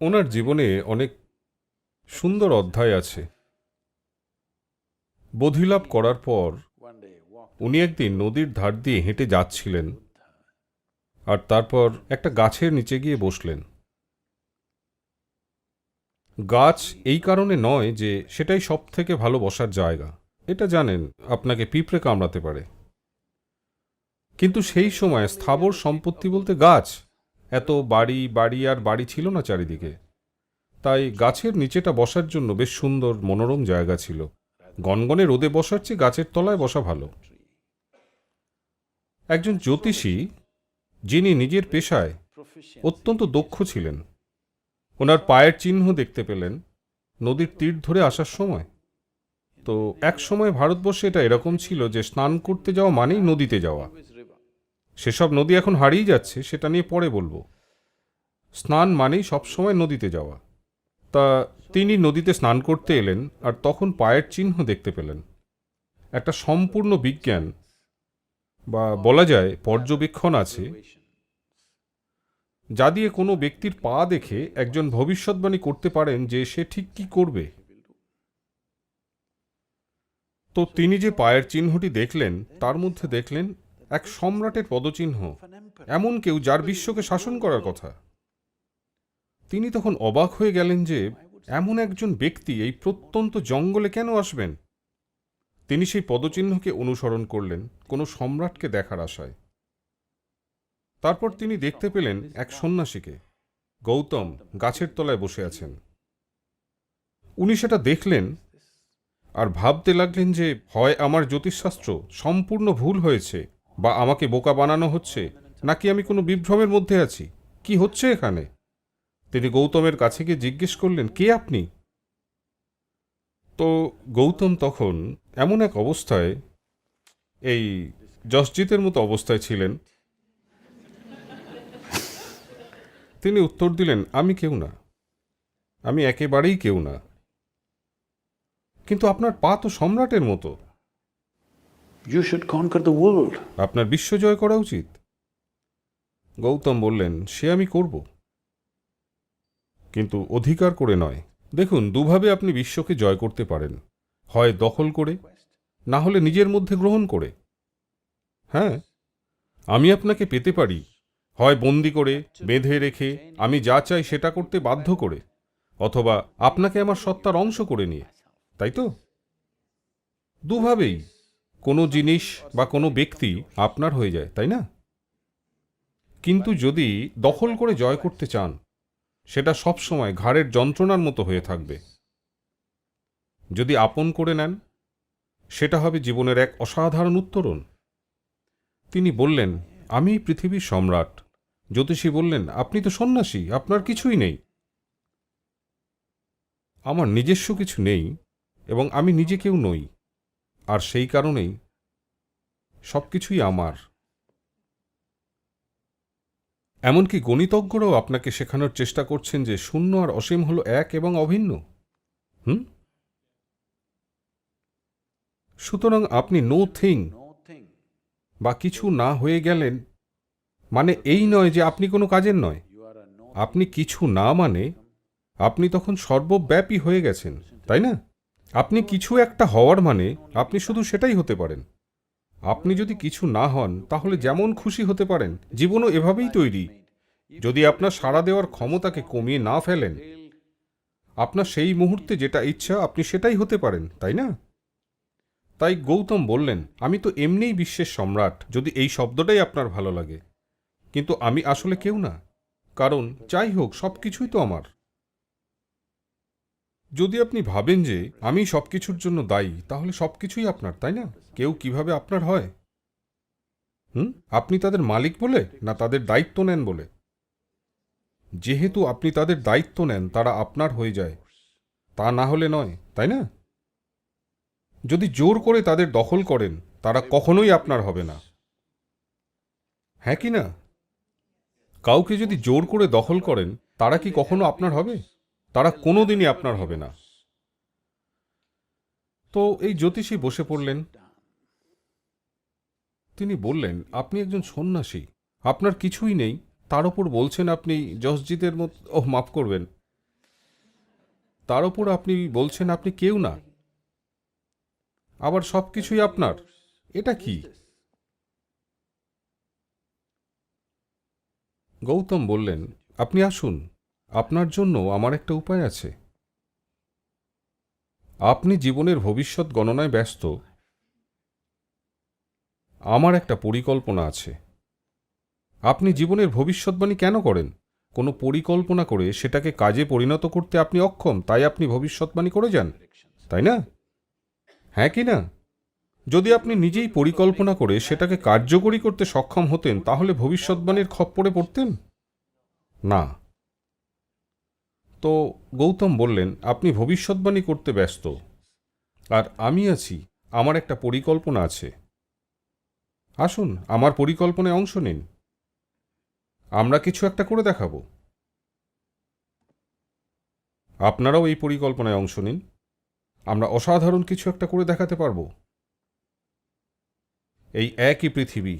ওনার জীবনে অনেক সুন্দর অধ্যায় আছে। বোধিলাভ করার পর উনি একদিন নদীর ধার দিয়ে হেঁটে যাচ্ছিলেন, আর তারপর একটা গাছের নিচে গিয়ে বসলেন। গাছ এই কারণে নয় যে সেটাই সব থেকে ভালো বসার জায়গা, এটা জানেন, আপনাকে পিঁপড়ে কামড়াতে পারে। কিন্তু সেই সময় স্থাবর সম্পত্তি বলতে গাছ, এত বাড়ি বাড়ি আর বাড়ি ছিল না চারিদিকে। তাই গাছের নিচেটা বসার জন্য বেশ সুন্দর মনোরম জায়গা ছিল। গনগনে রোদে বসার চেয়ে গাছের তলায় বসা ভালো। একজন জ্যোতিষী, যিনি নিজের পেশায় অত্যন্ত দক্ষ ছিলেন, ওনার পায়ের চিহ্ন দেখতে পেলেন নদীর তীর ধরে আসার সময়। তো এক সময় ভারতবর্ষে এটা এরকম ছিল যে স্নান করতে যাওয়া মানেই নদীতে যাওয়া। সেসব নদী এখন হারিয়ে যাচ্ছে, সেটা নিয়ে পরে বলবো। স্নান মানেই সবসময় নদীতে যাওয়া। তা তিনি নদীতে স্নান করতে এলেন, আর তখন পায়ের চিহ্ন দেখতে পেলেন। একটা সম্পূর্ণ বিজ্ঞান বা বলা যায় পর্যবেক্ষণ আছে, যা দিয়ে কোনো ব্যক্তির পা দেখে একজন ভবিষ্যৎবাণী করতে পারেন যে সে ঠিক কি করবে। তো তিনি যে পায়ের চিহ্নটি দেখলেন, তার মধ্যে দেখলেন এক সম্রাটের পদচিহ্ন, এমন কেউ যার বিশ্বকে শাসন করার কথা। তিনি তখন অবাক হয়ে গেলেন যে এমন একজন ব্যক্তি এই প্রত্যন্ত জঙ্গলে কেন আসবেন। তিনি সেই পদচিহ্নকে অনুসরণ করলেন কোনো সম্রাটকে দেখার আশায়। তারপর তিনি দেখতে পেলেন এক সন্ন্যাসীকে, গৌতম, গাছের তলায় বসে আছেন। উনি সেটা দেখলেন আর ভাবতে লাগলেন যে হয় আমার জ্যোতিষশাস্ত্র সম্পূর্ণ ভুল হয়েছে, বা আমাকে বোকা বানানো হচ্ছে, নাকি আমি কোনো বিভ্রমের মধ্যে আছি, কি হচ্ছে এখানে। তিনি গৌতমের কাছে গিয়ে জিজ্ঞেস করলেন, কে আপনি? তো গৌতম তখন এমন এক অবস্থায়, এই জসজিতের মতো অবস্থায় ছিলেন। তিনি উত্তর দিলেন, আমি কেউ না, আমি একেবারেই কেউ না। কিন্তু আপনার পা তো সম্রাটের মতো, You should conquer the world. আপনার বিশ্ব জয় করা উচিত। গৌতম বললেন, সে আমি করব, কিন্তু অধিকার করে নয়। দেখুন, দুভাবে আপনি বিশ্বকে জয় করতে পারেন, হয় দখল করে, না হলে নিজের মধ্যে গ্রহণ করে। হ্যাঁ, আমি আপনাকে পেতে পারি হয় বন্দি করে, বেঁধে রেখে, আমি যা চাই সেটা করতে বাধ্য করে, অথবা আপনাকে আমার সত্তার অংশ করে নিয়ে, তাই তো? দুভাবেই কোনো জিনিস বা কোনো ব্যক্তি আপনার হয়ে যায়, তাই না? কিন্তু যদি দখল করে জয় করতে চান, সেটা সবসময় ঘাড়ের যন্ত্রণার মতো হয়ে থাকবে। যদি আপন করে নেন, সেটা হবে জীবনের এক অসাধারণ উত্তরণ। তিনি বললেন, আমি পৃথিবীর সম্রাট। জ্যোতিষী বললেন, আপনি তো সন্ন্যাসী, আপনার কিছুই নেই। আমার নিজস্ব কিছু নেই, এবং আমি নিজে কেউ নই, আর সেই কারণেই সবকিছুই আমার। এমনকি গণিতজ্ঞরাও আপনাকে শেখানোর চেষ্টা করছেন যে শূন্য আর অসীম হল এক এবং অভিন্ন। সুতরাং আপনি নো থিং বা কিছু না হয়ে গেলেন মানে এই নয় যে আপনি কোনো কাজের নয়। আপনি কিছু না মানে আপনি তখন সর্বব্যাপী হয়ে গেছেন, তাই না? আপনি কিছু একটা হওয়ার মানে আপনি শুধু সেটাই হতে পারেন। আপনি যদি কিছু না হন, তাহলে যেমন খুশি হতে পারেন। জীবনও এভাবেই তৈরি। যদি আপনার সাড়া দেওয়ার ক্ষমতাকে কমিয়ে না ফেলেন, আপনার সেই মুহূর্তে যেটা ইচ্ছা আপনি সেটাই হতে পারেন, তাই না? তাই গৌতম বললেন, আমি তো এমনিই বিশ্বের সম্রাট, যদি এই শব্দটাই আপনার ভালো লাগে। কিন্তু আমি আসলে কেউ না, কারণ যাই হোক সবকিছুই তো আমার। যদি আপনি ভাবেন যে আমি সবকিছুর জন্য দায়ী, তাহলে সবকিছুই আপনার, তাই না? কেউ কিভাবে আপনার হয়? আপনি তাদের মালিক বলে, না তাদের দায়িত্ব নেন বলে? যেহেতু আপনি তাদের দায়িত্ব নেন, তারা আপনার হয়ে যায়, তা না হলে নয়, তাই না? যদি জোর করে তাদের দখল করেন, তারা কখনোই আপনার হবে না, হ্যাঁ কি না? কাউকে যদি জোর করে দখল করেন, তারা কি কখনো আপনার হবে? তারা কোনোদিনই আপনার হবে না। তো এই জ্যোতিষী বসে পড়লেন। তিনি বললেন, আপনি একজন সন্ন্যাসী, আপনার কিছুই নেই, তার ওপর বলছেন আপনি জসজিতের মতো, ওহ মাফ করবেন, তার উপর আপনি বলছেন আপনি কেউ না, আবার সবকিছুই আপনার। এটা কি? গৌতম বললেন, আপনি আসুন, আপনার জন্য আমার একটা উপায় আছে। আপনি জীবনের ভবিষ্যৎ গণনায় ব্যস্ত, আমার একটা পরিকল্পনা আছে। আপনি জীবনের ভবিষ্যৎবাণী কেন করেন? কোনো পরিকল্পনা করে সেটাকে কাজে পরিণত করতে আপনি অক্ষম, তাই আপনি ভবিষ্যৎবাণী করে যান, তাই না? হ্যাঁ কি না? যদি আপনি নিজেই পরিকল্পনা করে সেটাকে কার্যকরী করতে সক্ষম হতেন, তাহলে ভবিষ্যৎবাণীর খপ্পরে পড়তেন না। তো গৌতম বললেন, আপনি ভবিষ্যৎবাণী করতে ব্যস্ত, আর আমি আছি, আমার একটা পরিকল্পনা আছে। আসুন, আমার পরিকল্পনায় অংশ নিন, আমরা কিছু একটা করে দেখাবো। আপনারাও এই পরিকল্পনায় অংশ নিন, আমরা অসাধারণ কিছু একটা করে দেখাতে পারবো। এই একই পৃথিবী,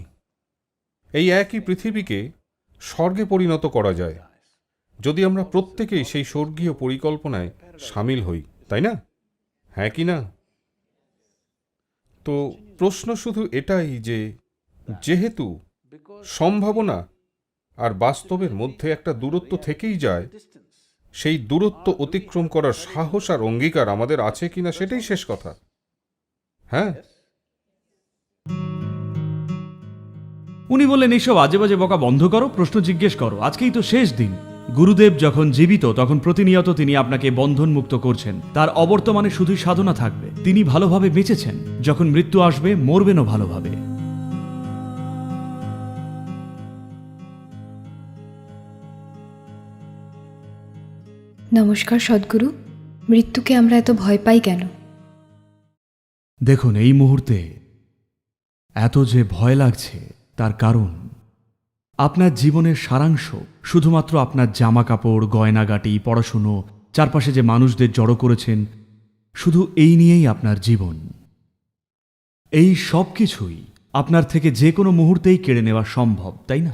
এই একই পৃথিবীকে স্বর্গে পরিণত করা যায় যদি আমরা প্রত্যেকেই সেই স্বর্গীয় পরিকল্পনায় সামিল হই, তাই না? হ্যাঁ কি না? তো প্রশ্ন শুধু এটাই যে, যেহেতু সম্ভাবনা আর বাস্তবের মধ্যে একটা দূরত্ব থেকেই যায়, সেই দূরত্ব অতিক্রম করার সাহস আর অঙ্গীকার আমাদের আছে কিনা সেটাই শেষ কথা। হ্যাঁ, উনি বললেন, এইসব আজে বাজে বকা বন্ধ করো, প্রশ্ন জিজ্ঞেস করো, আজকেই তো শেষ দিন। গুরুদেব যখন জীবিত তখন প্রতিনিয়ত তিনি আপনাকে বন্ধন মুক্ত করছেন। তার অবর্তমানে শুধুই সাধনা থাকবে। তিনি ভালোভাবে বেঁচেছেন, যখন মৃত্যু আসবে মরবেনও ভালোভাবে। নমস্কার সদ্গুরু, মৃত্যুকে আমরা এত ভয় পাই কেন? দেখুন, এই মুহূর্তে এত যে ভয় লাগছে তার কারণ আপনার জীবনের সারাংশ শুধুমাত্র আপনার জামা কাপড়, গয়নাগাটি, পড়াশুনো, চারপাশে যে মানুষদের জড়ো করেছেন, শুধু এই নিয়েই আপনার জীবন। এই সব কিছুই আপনার থেকে যে কোনো মুহূর্তেই কেড়ে নেওয়া সম্ভব, তাই না?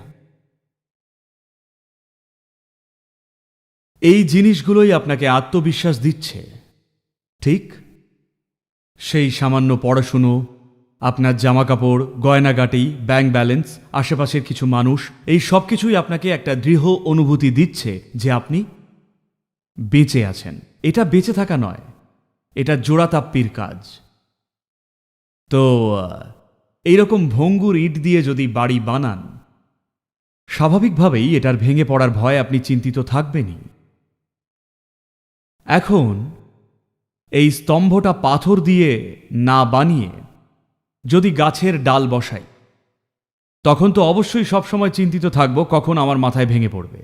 এই জিনিসগুলোই আপনাকে আত্মবিশ্বাস দিচ্ছে, ঠিক? সেই সামান্য পড়াশুনো, আপনার জামাকাপড়, গয়নাগাটি, ব্যাংক ব্যালেন্স, আশেপাশের কিছু মানুষ, এই সব কিছুই আপনাকে একটা দৃঢ় অনুভূতি দিচ্ছে যে আপনি বেঁচে আছেন। এটা বেঁচে থাকা নয়, এটা জোড়াতাপ্পির কাজ। তো এইরকম ভঙ্গুর ইট দিয়ে যদি বাড়ি বানান, স্বাভাবিকভাবেই এটার ভেঙে পড়ার ভয় আপনি চিন্তিত থাকবেনই। এখন এই স্তম্ভটা পাথর দিয়ে না বানিয়ে যদি গাছের ডাল বসাই, তখন তো অবশ্যই সবসময় চিন্তিত থাকব কখন আমার মাথায় ভেঙে পড়বে,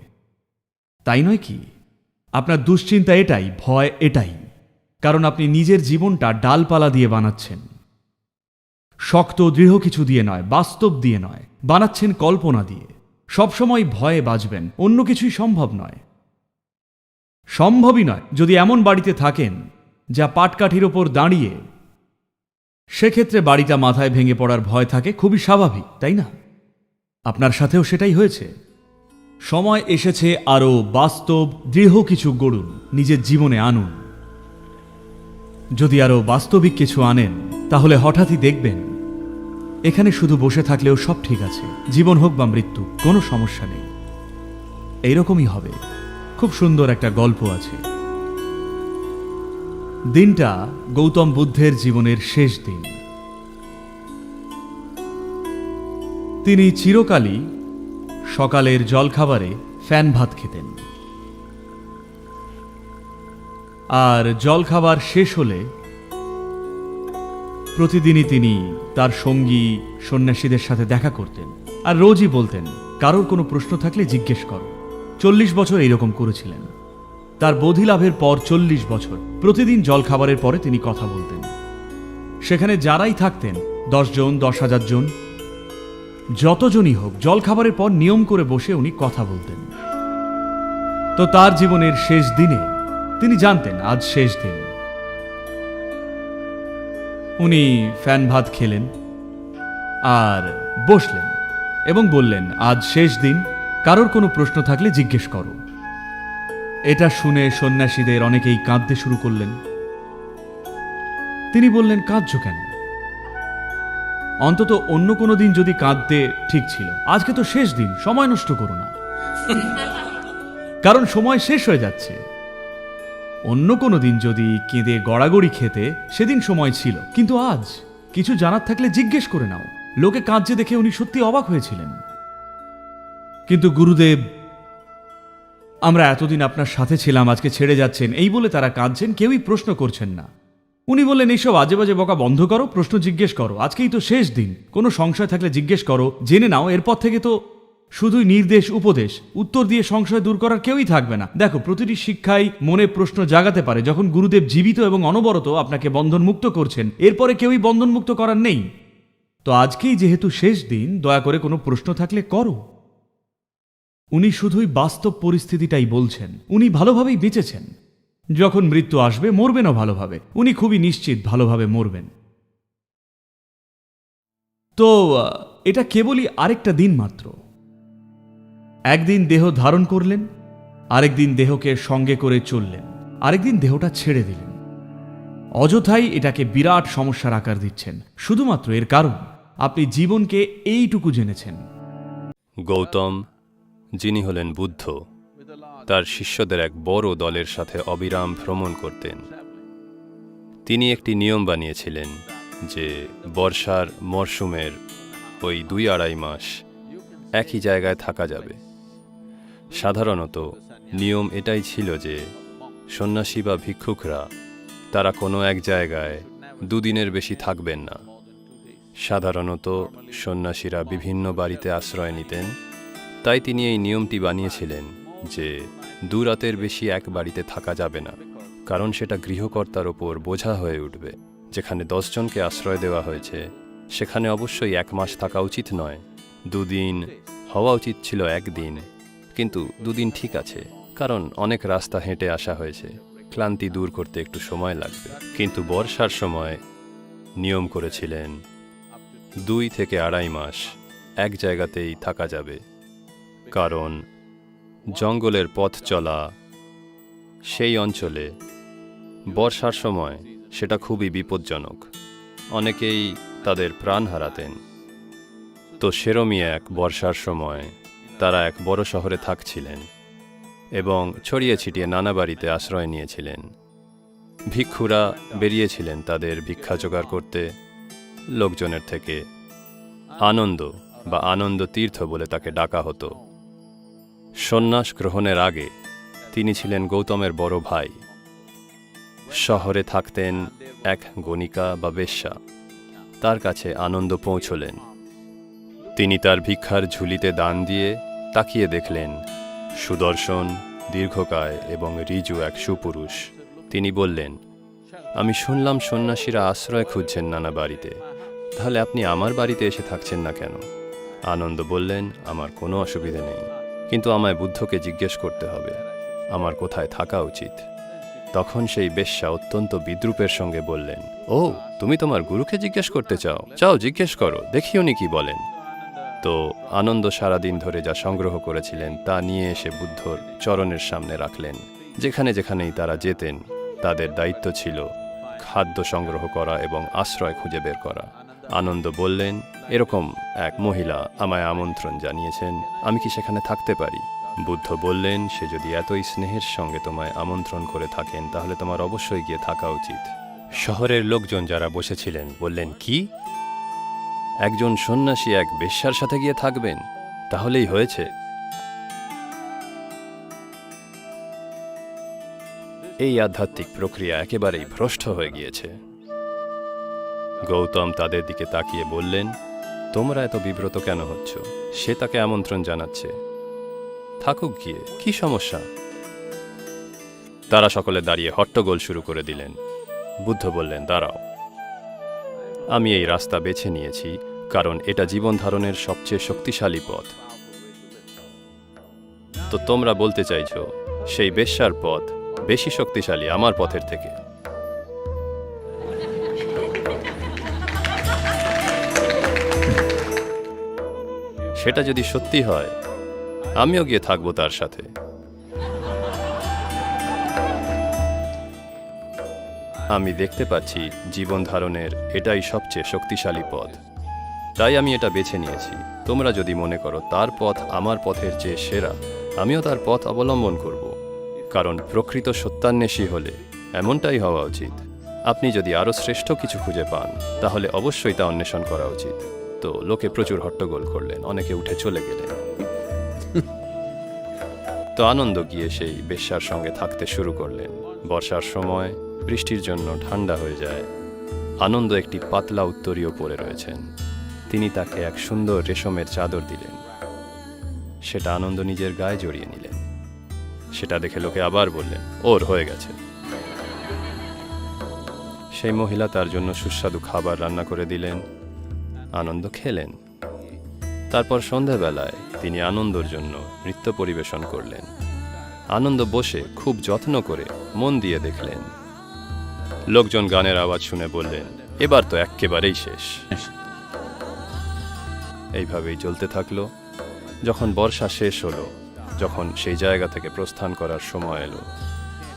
তাই নয় কি? আপনার দুশ্চিন্তা এটাই, ভয় এটাই, কারণ আপনি নিজের জীবনটা ডালপালা দিয়ে বানাচ্ছেন। শক্ত দৃঢ় কিছু দিয়ে নয়, বাস্তব দিয়ে নয়, বানাচ্ছেন কল্পনা দিয়ে। সবসময় ভয়ে বাঁচবেন, অন্য কিছুই সম্ভব নয়। সম্ভবই নয় যদি এমন বাড়িতে থাকেন যা পাটকাঠির ওপর দাঁড়িয়ে, সেক্ষেত্রে বাড়িটা মাথায় ভেঙে পড়ার ভয় থাকে, খুবই স্বাভাবিক, তাই না? আপনার সাথেও সেটাই হয়েছে। সময় এসেছে আরও বাস্তব দৃঢ় কিছু গড়ুন, নিজের জীবনে আনুন। যদি আরও বাস্তবিক কিছু আনেন, তাহলে হঠাৎই দেখবেন এখানে শুধু বসে থাকলেও সব ঠিক আছে। জীবন হোক বা মৃত্যু, কোনো সমস্যা নেই। এইরকমই হবে। খুব সুন্দর একটা গল্প আছে। দিনটা গৌতম বুদ্ধের জীবনের শেষ দিন। তিনি চিরকালই সকালের জলখাবারে ফ্যান ভাত খেতেন, আর জলখাবার শেষ হলে প্রতিদিনই তিনি তার সঙ্গী সন্ন্যাসীদের সাথে দেখা করতেন, আর রোজই বলতেন, কারোর কোনো প্রশ্ন থাকলে জিজ্ঞেস করো। 40 বছর এইরকম করেছিলেন। তার বোধি লাভের পর 40 বছর প্রতিদিন জলখাবারের পরে তিনি কথা বলতেন। সেখানে যারাই থাকতেন, 10 জন, 10,000 জন, যতজনই হোক, জলখাবারের পর নিয়ম করে বসে উনি কথা বলতেন। তো তার জীবনের শেষ দিনে তিনি জানতেন আজ শেষ দিন। উনি ফ্যান ভাত খেলেন আর বসলেন এবং বললেন, আজ শেষ দিন, কারোর কোনো প্রশ্ন থাকলে জিজ্ঞেস করো। এটা শুনে সন্ন্যাসীদের অনেকেই কাঁদতে শুরু করলেন। তিনি বললেন, কাঁদছো কেন? অন্তত অন্য কোনো দিন যদি কাঁদতে ঠিক ছিল, আজকে তো শেষ দিন, সময় নষ্ট করো না। কারণ সময় শেষ হয়ে যাচ্ছে। অন্য কোনো দিন যদি কেঁদে গড়াগড়ি খেতে, সেদিন সময় ছিল, কিন্তু আজ কিছু জানার থাকলে জিজ্ঞেস করে নাও। লোকে কাঁদছে দেখে উনি সত্যি অবাক হয়েছিলেন। কিন্তু গুরুদেব, আমরা এতদিন আপনার সাথে ছিলাম, আজকে ছেড়ে যাচ্ছেন, এই বলে তারা কাঁদছেন, কেউই প্রশ্ন করছেন না। উনি বললেন, এইসব আজে বাজে বকা বন্ধ করো, প্রশ্ন জিজ্ঞেস করো, আজকেই তো শেষ দিন, কোনো সংশয় থাকলে জিজ্ঞেস করো, জেনে নাও, এরপর থেকে তো শুধুই নির্দেশ উপদেশ, উত্তর দিয়ে সংশয় দূর করার কেউই থাকবে না। দেখো, প্রতিটি শিক্ষাই মনে প্রশ্ন জাগাতে পারে। যখন গুরুদেব জীবিত এবং অনবরত আপনাকে বন্ধনমুক্ত করছেন, এরপরে কেউই বন্ধনমুক্ত করার নেই। তো আজকেই যেহেতু শেষ দিন, দয়া করে কোনো প্রশ্ন থাকলে করো। উনি শুধুই বাস্তব পরিস্থিতিটাই বলছেন। উনি ভালোভাবেই বেঁচেছেন। যখন মৃত্যু আসবে, মরবেনও ভালোভাবে। উনি খুবই নিশ্চিত ভালোভাবে মরবেন। তো এটা কেবলই আরেকটা দিন মাত্র। একদিন দেহ ধারণ করলেন, আরেকদিন দেহকে সঙ্গে করে চললেন, আরেকদিন দেহটা ছেড়ে দিলেন। অযথাই এটাকে বিরাট সমস্যার আকার দিচ্ছেন, শুধুমাত্র এর কারণ আপনি জীবনকে এইটুকু জেনেছেন। গৌতম, যিনি হলেন বুদ্ধ, তার শিষ্যদের এক বড় দলের সাথে অবিরাম ভ্রমণ করতেন। তিনি একটি নিয়ম বানিয়েছিলেন যে বর্ষার মরশুমের ওই 2-2.5 মাস একই জায়গায় থাকা যাবে। সাধারণত নিয়ম এটাই ছিল যে সন্ন্যাসী বা ভিক্ষুকরা তারা কোনো এক জায়গায় 2 দিনের বেশি থাকবেন না। সাধারণত সন্ন্যাসীরা বিভিন্ন বাড়িতে আশ্রয় নিতেন। তাই তিনি এই নিয়মটি বানিয়েছিলেন যে 2 রাতের বেশি এক বাড়িতে থাকা যাবে না, কারণ সেটা গৃহকর্তার ওপর বোঝা হয়ে উঠবে। যেখানে 10 জনকে আশ্রয় দেওয়া হয়েছে, সেখানে অবশ্যই 1 মাস থাকা উচিত নয়। 2 দিন হওয়া উচিত ছিল 1 দিন, কিন্তু 2 দিন ঠিক আছে, কারণ অনেক রাস্তা হেঁটে আসা হয়েছে, ক্লান্তি দূর করতে একটু সময় লাগবে। কিন্তু বর্ষার সময় নিয়ম করেছিলেন 2 থেকে 2.5 মাস এক জায়গাতেই থাকা যাবে, কারণ জঙ্গলের পথ চলা সেই অঞ্চলে বর্ষার সময় সেটা খুবই বিপজ্জনক। অনেকেই তাদের প্রাণ হারাতেন। তো সেরমই এক বর্ষার সময় তারা এক বড় শহরে থাকছিলেন এবং ছড়িয়ে ছিটিয়ে নানা বাড়িতে আশ্রয় নিয়েছিলেন। ভিক্ষুরা বেরিয়েছিলেন তাদের ভিক্ষা জোগাড় করতে লোকজনের থেকে। আনন্দ বা আনন্দ তীর্থ বলে তাকে ডাকা হতো। সন্ন্যাস গ্রহণের আগে তিনি ছিলেন গৌতমের বড় ভাই। শহরে থাকতেন এক গণিকা বা বেশ্যা। তার কাছে আনন্দ পৌঁছলেন। তিনি তার ভিক্ষার ঝুলিতে দান দিয়ে তাকিয়ে দেখলেন সুদর্শন, দীর্ঘকায় এবং ঋজু এক সুপুরুষ। তিনি বললেন, আমি শুনলাম সন্ন্যাসীরা আশ্রয় খুঁজছেন নানা বাড়িতে, তাহলে আপনি আমার বাড়িতে এসে থাকছেন না কেন? আনন্দ বললেন, আমার কোনো অসুবিধে নেই, কিন্তু আমায় বুদ্ধকে জিজ্ঞেস করতে হবে আমার কোথায় থাকা উচিত। তখন সেই বেশ্যা অত্যন্ত বিদ্রূপের সঙ্গে বললেন, ও, তুমি তোমার গুরুকে জিজ্ঞেস করতে চাও? চাও, জিজ্ঞেস করো, দেখি উনি কি বলেন। তো আনন্দ সারাদিন ধরে যা সংগ্রহ করেছিলেন তা নিয়ে এসে বুদ্ধর চরণের সামনে রাখলেন। যেখানে যেখানেই তারা যেতেন, তাদের দায়িত্ব ছিল খাদ্য সংগ্রহ করা এবং আশ্রয় খুঁজে বের করা। আনন্দ বললেন, এরকম এক মহিলা আমায় আমন্ত্রণ জানিয়েছেন, আমি কি সেখানে থাকতে পারি? বুদ্ধ বললেন, সে যদি এতই স্নেহের সঙ্গে তোমায় আমন্ত্রণ করে থাকেন, তাহলে তোমার অবশ্যই গিয়ে থাকা উচিত। শহরের লোকজন যারা বসেছিলেন বললেন, কি, একজন সন্ন্যাসী এক বেশ্যার সাথে গিয়ে থাকবেন? তাহলেই হয়েছে। এই আধ্যাত্মিক প্রক্রিয়া একেবারেই ভ্রষ্ট হয়ে গিয়েছে। গৌতম তাদের দিকে তাকিয়ে বললেন, তোমরা এত বিব্রত কেন হচ্ছ? সে তাকে আমন্ত্রণ জানাচ্ছে, থাকুক গিয়ে, কি সমস্যা? তারা সকলে দাঁড়িয়ে হট্টগোল শুরু করে দিলেন। বুদ্ধ বললেন, দাঁড়াও, আমি এই রাস্তা বেছে নিয়েছি কারণ এটা জীবন ধারণের সবচেয়ে শক্তিশালী পথ। তো তোমরা বলতে চাইছো সেই বেশ্যার পথ বেশি শক্তিশালী আমার পথের থেকে? সেটা যদি সত্যি হয়, আমিও গিয়ে থাকবো তার সাথে। আমি দেখতে পাচ্ছি জীবন ধারণের এটাই সবচেয়ে শক্তিশালী পথ, তাই আমি এটা বেছে নিয়েছি। তোমরা যদি মনে করো তার পথ আমার পথের চেয়ে সেরা, আমিও তার পথ অবলম্বন করব, কারণ প্রকৃত সত্যান্বেষী হলে এমনটাই হওয়া উচিত। আপনি যদি আরও শ্রেষ্ঠ কিছু খুঁজে পান তাহলে অবশ্যই তা অন্বেষণ করা উচিত। তো লোকে প্রচুর হট্টগোল করলেন, অনেকে উঠে চলে গেলেন। তো আনন্দ গিয়ে সেই বেশ্যার সঙ্গে থাকতে শুরু করলেন। বর্ষার সময় বৃষ্টির জন্য ঠান্ডা হয়ে যায়। আনন্দ একটি পাতলা উত্তরীয় পরে রয়েছেন। তিনি তাকে এক সুন্দর রেশমের চাদর দিলেন। সেটা আনন্দ নিজের গায়ে জড়িয়ে নিলেন। সেটা দেখে লোকে আবার বললেন, ওর হয়ে গেছে। সেই মহিলা তার জন্য সুস্বাদু খাবার রান্না করে দিলেন। আনন্দ খেলেন। তারপর সন্ধ্যাবেলায় তিনি আনন্দর জন্য নৃত্য পরিবেশন করলেন। আনন্দ বসে খুব যত্ন করে মন দিয়ে দেখলেন। লোকজন গানের আওয়াজ শুনে বললেন, এবার তো এক্কেবারেই শেষ। এইভাবেই চলতে থাকলো। যখন বর্ষা শেষ হলো, যখন সেই জায়গা থেকে প্রস্থান করার সময় এলো,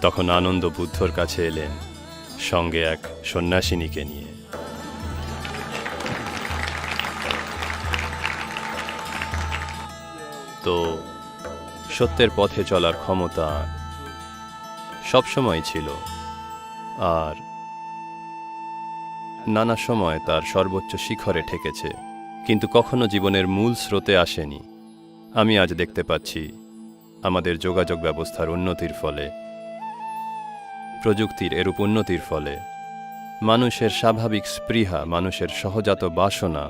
তখন আনন্দ বুদ্ধর কাছে এলেন সঙ্গে এক সন্ন্যাসিনীকে নিয়ে। তো সত্যের পথে চলার ক্ষমতা সবসময় ছিল, আর নানা সময় তার সর্বোচ্চ শিখরে ঠেকেছে, কিন্তু কখনো জীবনের মূল স্রোতে আসেনি। আমি আজ দেখতে পাচ্ছি আমাদের যোগাযোগ ব্যবস্থার উন্নতির ফলে, প্রযুক্তির এরূপ উন্নতির ফলে মানুষের স্বাভাবিক স্পৃহা, মানুষের সহজাত বাসনা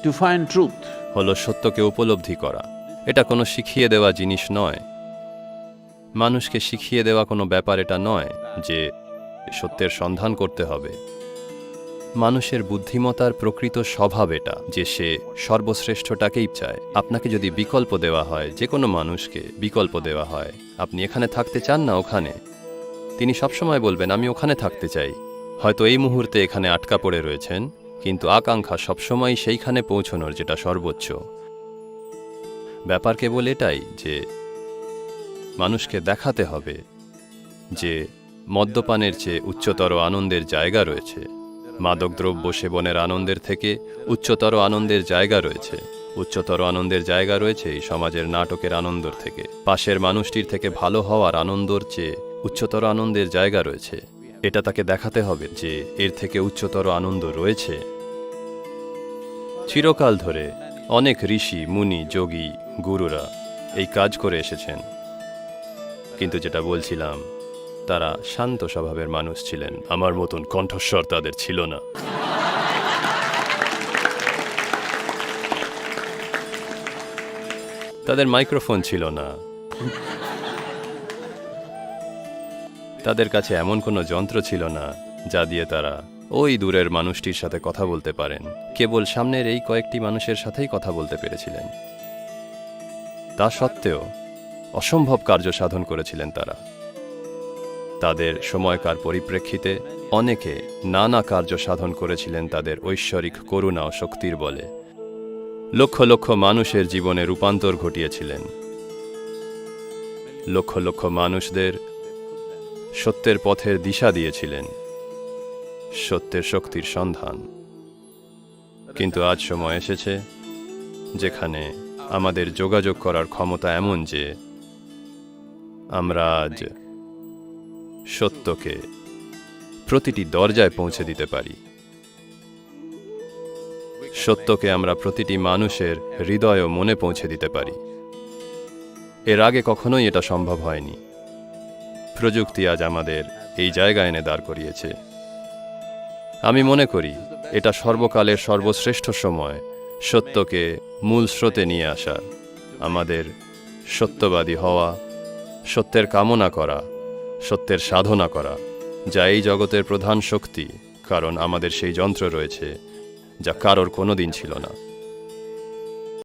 To find truth. হলো সত্যকে উপলব্ধি করা। এটা কোনো শিখিয়ে দেওয়া জিনিস নয়। মানুষকে শিখিয়ে দেওয়া কোনো ব্যাপার এটা নয় যে সত্যের সন্ধান করতে হবে। মানুষের বুদ্ধিমত্তার প্রকৃত স্বভাব এটা যে সে সর্বশ্রেষ্ঠটাকেই চায়। আপনাকে যদি বিকল্প দেওয়া হয়, যে কোনো মানুষকে বিকল্প দেওয়া হয়, আপনি এখানে থাকতে চান না ওখানে, তিনি সবসময় বলবেন আমি ওখানে থাকতে চাই। হয়তো এই মুহূর্তে এখানে আটকা পড়ে রয়েছেন, কিন্তু আকাঙ্ক্ষা সবসময় সেইখানে পৌঁছনোর যেটা সর্বোচ্চ। ব্যাপার কেবল এটাই যে মানুষকে দেখাতে হবে যে মদ্যপানের চেয়ে উচ্চতর আনন্দের জায়গা রয়েছে, মাদকদ্রব্য সেবনের আনন্দের থেকে উচ্চতর আনন্দের জায়গা রয়েছে, উচ্চতর আনন্দের জায়গা রয়েছে এই সমাজের নাটকের আনন্দর থেকে, পাশের মানুষটির থেকে ভালো হওয়ার আনন্দর চেয়ে উচ্চতর আনন্দের জায়গা রয়েছে। এটা তাকে দেখাতে হবে যে এর থেকে উচ্চতর আনন্দ রয়েছে। চিরকাল ধরে অনেক ঋষি, মুনি, যোগী, গুরুরা এই কাজ করে এসেছেন, কিন্তু যেটা বলছিলাম তারা শান্ত স্বভাবের মানুষ ছিলেন। আমার মতন কণ্ঠস্বর তাদের ছিল না। তাদের মাইক্রোফোন ছিল না। তাদের কাছে এমন কোনো যন্ত্র ছিল না যা দিয়ে তারা ওই দূরের মানুষটির সাথে কথা বলতে পারেন। কেবল সামনের এই কয়েকটি মানুষের সাথেই কথা বলতে পেরেছিলেন। তা সত্ত্বেও অসম্ভব কার্য সাধন করেছিলেন তারা। তাদের সময়কার পরিপ্রেক্ষিতে অনেকে নানা কার্য সাধন করেছিলেন তাদের ঐশ্বরিক করুণা ও শক্তির বলে। লক্ষ লক্ষ মানুষের জীবনে রূপান্তর ঘটিয়েছিলেন। লক্ষ লক্ষ মানুষদের সত্যের পথের দিশা দিয়েছিলেন, সত্যের শক্তির সন্ধান। কিন্তু আজ সময় এসেছে যেখানে আমাদের যোগাযোগ করার ক্ষমতা এমন যে আমরা আজ সত্যকে প্রতিটি দরজায় পৌঁছে দিতে পারি। সত্যকে আমরা প্রতিটি মানুষের হৃদয় ও মনে পৌঁছে দিতে পারি। এর আগে কখনোই এটা সম্ভব হয়নি। প্রযুক্তি আজ আমাদের এই জায়গায় এনে দাঁড় করিয়েছে। আমি মনে করি এটা সর্বকালের সর্বশ্রেষ্ঠ সময় সত্যকে মূল স্রোতে নিয়ে আসা, আমাদের সত্যবাদী হওয়া, সত্যের কামনা করা, সত্যের সাধনা করা, যা এই জগতের প্রধান শক্তি, কারণ আমাদের সেই যন্ত্র রয়েছে যা কারোর কোনোদিন ছিল না।